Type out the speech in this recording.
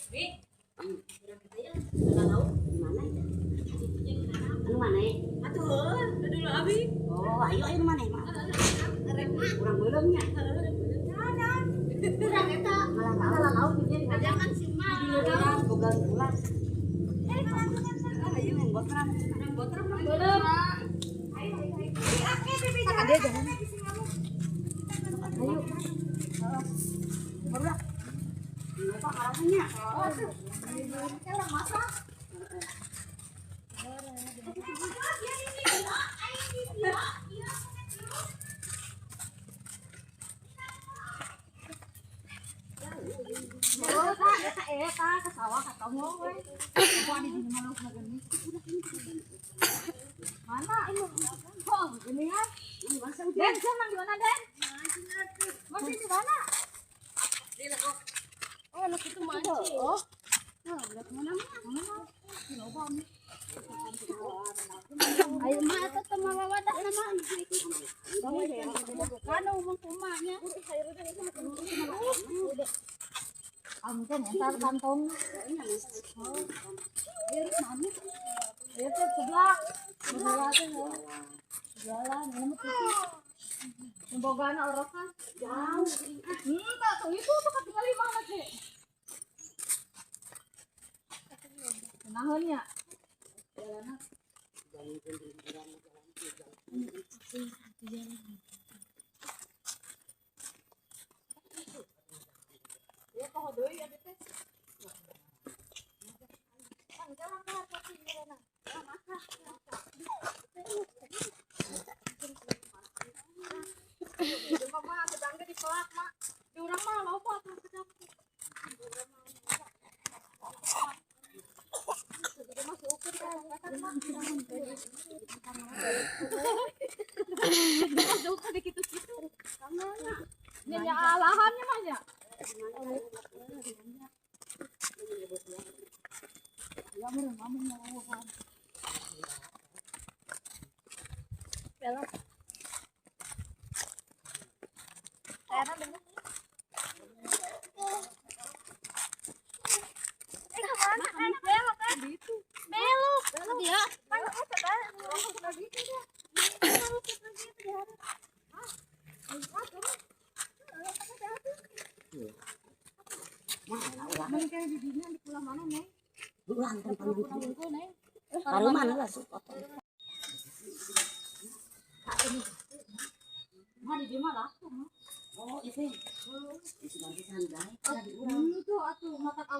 Anu mana? Atuh, dulu abi. Oh, ayo mana, Mak? Kurang belumnya. Kurang eta. Malah laut bikin Jangan si Mak. boga ulas. Ayo yang boteran. Botrem belum. Kakak dia jangan. Ayo. Baru lah. Apa arahnya? Orang masak. Oh, eta ke sawah ketemu we. Apa di sini malu begini? Mana ini? Oh, ini kan. Den, sana di mana, Den? Masih di mana? Oh, anak itu mancing. Oh. Nah, lihat mana? Mana? Ayo mak atau teman wadah nama. Kanu mau kumanya. Kamu kan entar kantong. Itu sebelah. Sebelah tuh. Jalan, ini tuh. Membogana orang kan jauh. Tak tuh itu tuh ketinggalan banget sih. Nahannya. Jalan. Ya kok doi ya teh. Mama sedang di pelak, Mak. Di urang mah loba tuh sedang. Ya alahannya mah ya. Ya meureun ngomong ngomong. Belok. Era bener. Belok kan? Belok. Dia. Kan Bulan tempat gitu. Baru mana lah support. Mana di mana lah? Oh, itu. Itu nanti santai. itu atuh mata kawe